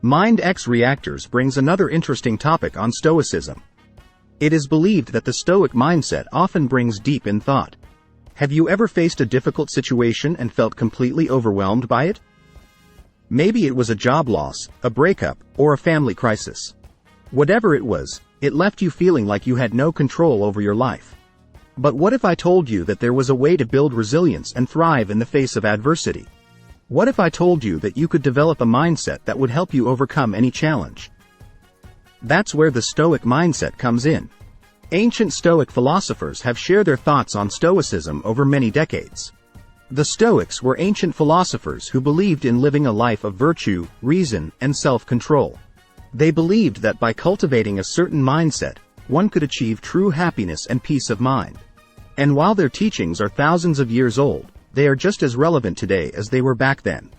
MindXReactors brings another interesting topic on Stoicism. It is believed that the Stoic mindset often brings deep in thought. Have you ever faced a difficult situation and felt completely overwhelmed by it? Maybe it was a job loss, a breakup, or a family crisis. Whatever it was, it left you feeling like you had no control over your life. But what if I told you that there was a way to build resilience and thrive in the face of adversity? What if I told you that you could develop a mindset that would help you overcome any challenge? That's where the Stoic mindset comes in. Ancient Stoic philosophers have shared their thoughts on Stoicism over many decades. The Stoics were ancient philosophers who believed in living a life of virtue, reason, and self-control. They believed that by cultivating a certain mindset, one could achieve true happiness and peace of mind. And while their teachings are thousands of years old, they are just as relevant today as they were back then.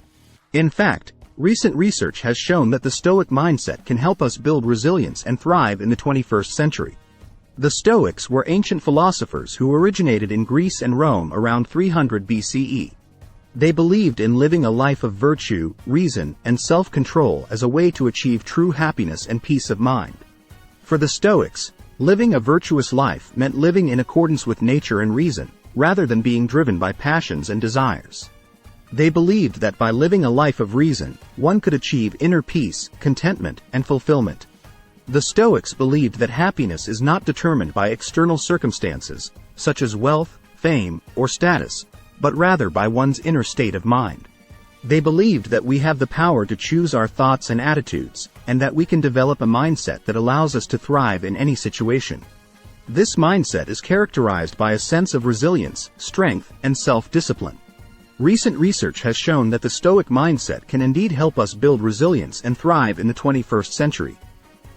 In fact, recent research has shown that the Stoic mindset can help us build resilience and thrive in the 21st century. The Stoics were ancient philosophers who originated in Greece and Rome around 300 BCE. They believed in living a life of virtue, reason, and self-control as a way to achieve true happiness and peace of mind. For the Stoics, living a virtuous life meant living in accordance with nature and reason, rather than being driven by passions and desires. They believed that by living a life of reason, one could achieve inner peace, contentment, and fulfillment. The Stoics believed that happiness is not determined by external circumstances, such as wealth, fame, or status, but rather by one's inner state of mind. They believed that we have the power to choose our thoughts and attitudes, and that we can develop a mindset that allows us to thrive in any situation. This mindset is characterized by a sense of resilience, strength, and self-discipline. Recent research has shown that the Stoic mindset can indeed help us build resilience and thrive in the 21st century.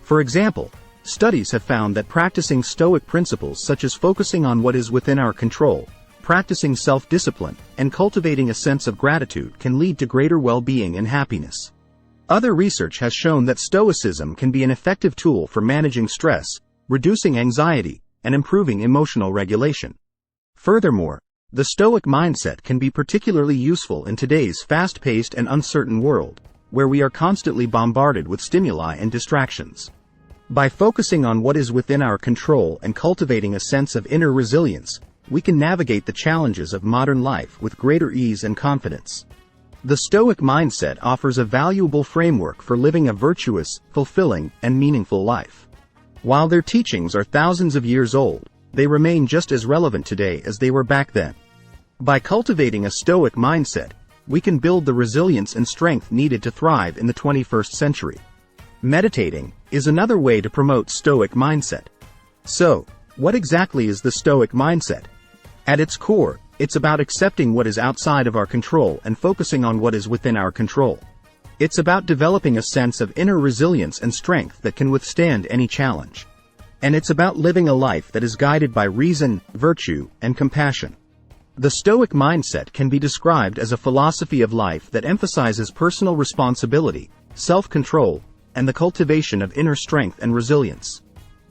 For example, studies have found that practicing Stoic principles such as focusing on what is within our control, practicing self-discipline, and cultivating a sense of gratitude can lead to greater well-being and happiness. Other research has shown that Stoicism can be an effective tool for managing stress, reducing anxiety, and improving emotional regulation. Furthermore, the Stoic mindset can be particularly useful in today's fast-paced and uncertain world, where we are constantly bombarded with stimuli and distractions. By focusing on what is within our control and cultivating a sense of inner resilience, we can navigate the challenges of modern life with greater ease and confidence. The Stoic mindset offers a valuable framework for living a virtuous, fulfilling, and meaningful life. While their teachings are thousands of years old, they remain just as relevant today as they were back then. By cultivating a Stoic mindset, we can build the resilience and strength needed to thrive in the 21st century. Meditating is another way to promote Stoic mindset. So, what exactly is the Stoic mindset? At its core, it's about accepting what is outside of our control and focusing on what is within our control. It's about developing a sense of inner resilience and strength that can withstand any challenge. And it's about living a life that is guided by reason, virtue, and compassion. The Stoic mindset can be described as a philosophy of life that emphasizes personal responsibility, self-control, and the cultivation of inner strength and resilience.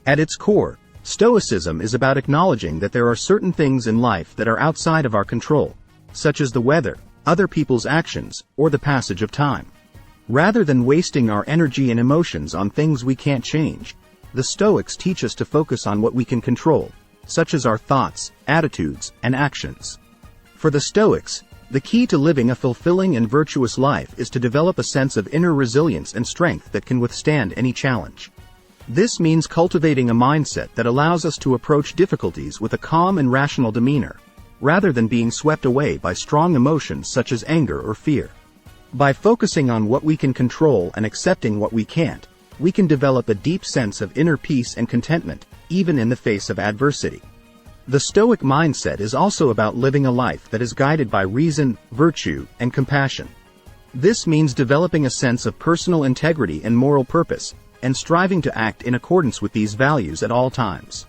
At its core, Stoicism is about acknowledging that there are certain things in life that are outside of our control, such as the weather, other people's actions, or the passage of time. Rather than wasting our energy and emotions on things we can't change, the Stoics teach us to focus on what we can control, such as our thoughts, attitudes, and actions. For the Stoics, the key to living a fulfilling and virtuous life is to develop a sense of inner resilience and strength that can withstand any challenge. This means cultivating a mindset that allows us to approach difficulties with a calm and rational demeanor, rather than being swept away by strong emotions such as anger or fear. By focusing on what we can control and accepting what we can't, we can develop a deep sense of inner peace and contentment, even in the face of adversity. The Stoic mindset is also about living a life that is guided by reason, virtue, and compassion. This means developing a sense of personal integrity and moral purpose, and striving to act in accordance with these values at all times.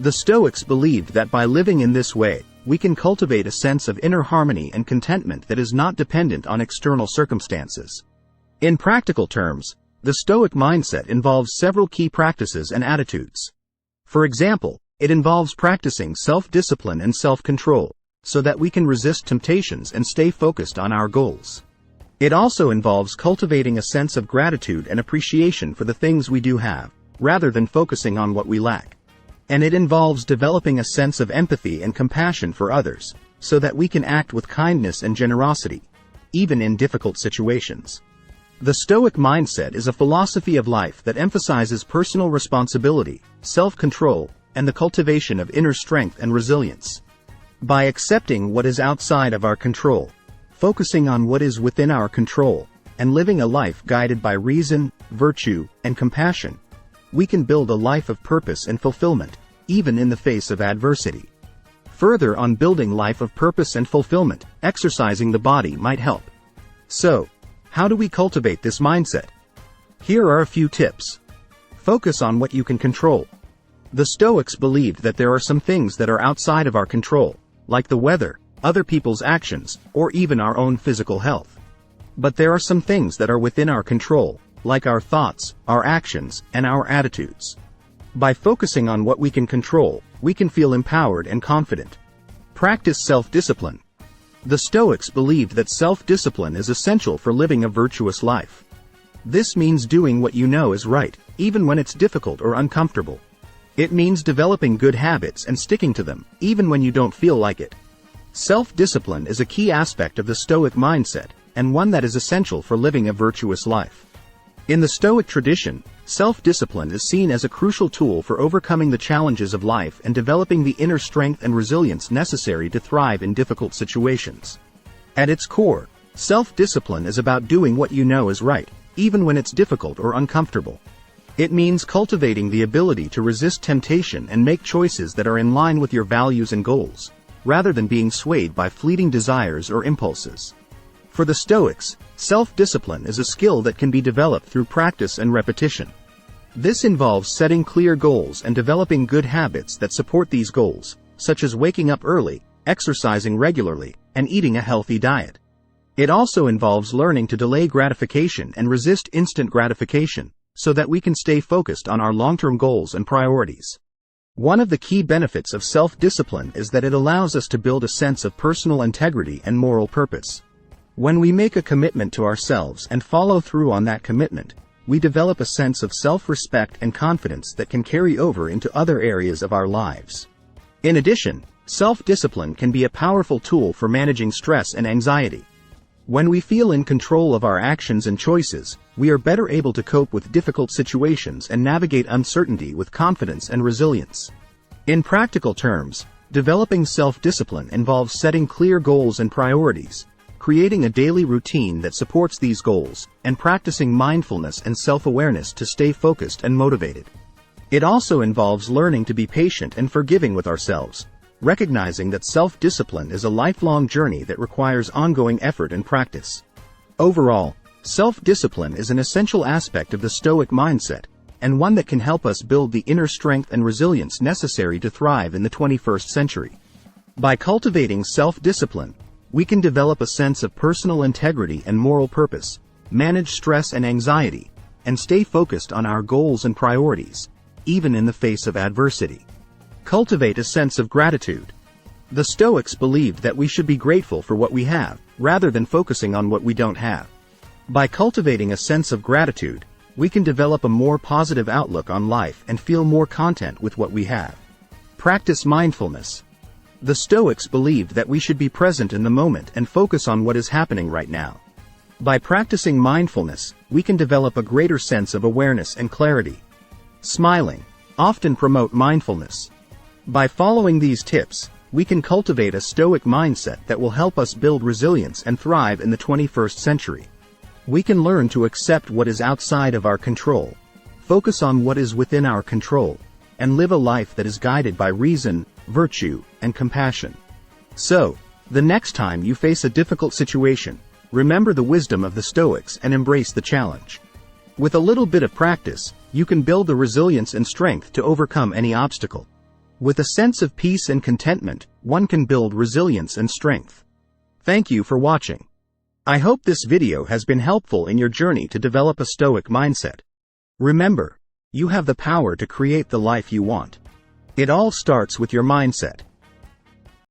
The Stoics believed that by living in this way, we can cultivate a sense of inner harmony and contentment that is not dependent on external circumstances. In practical terms, the Stoic mindset involves several key practices and attitudes. For example, it involves practicing self-discipline and self-control, so that we can resist temptations and stay focused on our goals. It also involves cultivating a sense of gratitude and appreciation for the things we do have, rather than focusing on what we lack. And it involves developing a sense of empathy and compassion for others, so that we can act with kindness and generosity, even in difficult situations. The Stoic mindset is a philosophy of life that emphasizes personal responsibility, self-control, and the cultivation of inner strength and resilience. By accepting what is outside of our control, focusing on what is within our control, and living a life guided by reason, virtue, and compassion, we can build a life of purpose and fulfillment, even in the face of adversity. Further on building life of purpose and fulfillment, exercising the body might help. So, how do we cultivate this mindset? Here are a few tips. Focus on what you can control. The Stoics believed that there are some things that are outside of our control, like the weather, other people's actions, or even our own physical health. But there are some things that are within our control, like our thoughts, our actions, and our attitudes. By focusing on what we can control, we can feel empowered and confident. Practice self-discipline. The Stoics believed that self-discipline is essential for living a virtuous life. This means doing what you know is right, even when it's difficult or uncomfortable. It means developing good habits and sticking to them, even when you don't feel like it. Self-discipline is a key aspect of the Stoic mindset, and one that is essential for living a virtuous life. In the Stoic tradition, self-discipline is seen as a crucial tool for overcoming the challenges of life and developing the inner strength and resilience necessary to thrive in difficult situations. At its core, self-discipline is about doing what you know is right, even when it's difficult or uncomfortable. It means cultivating the ability to resist temptation and make choices that are in line with your values and goals, rather than being swayed by fleeting desires or impulses. For the Stoics, self-discipline is a skill that can be developed through practice and repetition. This involves setting clear goals and developing good habits that support these goals, such as waking up early, exercising regularly, and eating a healthy diet. It also involves learning to delay gratification and resist instant gratification, so that we can stay focused on our long-term goals and priorities. One of the key benefits of self-discipline is that it allows us to build a sense of personal integrity and moral purpose. When we make a commitment to ourselves and follow through on that commitment, we develop a sense of self-respect and confidence that can carry over into other areas of our lives. In addition, self-discipline can be a powerful tool for managing stress and anxiety. When we feel in control of our actions and choices, we are better able to cope with difficult situations and navigate uncertainty with confidence and resilience. In practical terms, developing self-discipline involves setting clear goals and priorities, creating a daily routine that supports these goals, and practicing mindfulness and self-awareness to stay focused and motivated. It also involves learning to be patient and forgiving with ourselves, recognizing that self-discipline is a lifelong journey that requires ongoing effort and practice. Overall, self-discipline is an essential aspect of the Stoic mindset, and one that can help us build the inner strength and resilience necessary to thrive in the 21st century. By cultivating self-discipline, we can develop a sense of personal integrity and moral purpose, manage stress and anxiety, and stay focused on our goals and priorities, even in the face of adversity. Cultivate a sense of gratitude. The Stoics believed that we should be grateful for what we have, rather than focusing on what we don't have. By cultivating a sense of gratitude, we can develop a more positive outlook on life and feel more content with what we have. Practice mindfulness. The Stoics believed that we should be present in the moment and focus on what is happening right now. By practicing mindfulness, we can develop a greater sense of awareness and clarity. Smiling. Often promote mindfulness. By following these tips, we can cultivate a Stoic mindset that will help us build resilience and thrive in the 21st century. We can learn to accept what is outside of our control, focus on what is within our control, and live a life that is guided by reason, virtue, and compassion. So, the next time you face a difficult situation, remember the wisdom of the Stoics and embrace the challenge. With a little bit of practice, you can build the resilience and strength to overcome any obstacle. With a sense of peace and contentment, one can build resilience and strength. Thank you for watching. I hope this video has been helpful in your journey to develop a Stoic mindset. Remember, you have the power to create the life you want. It all starts with your mindset.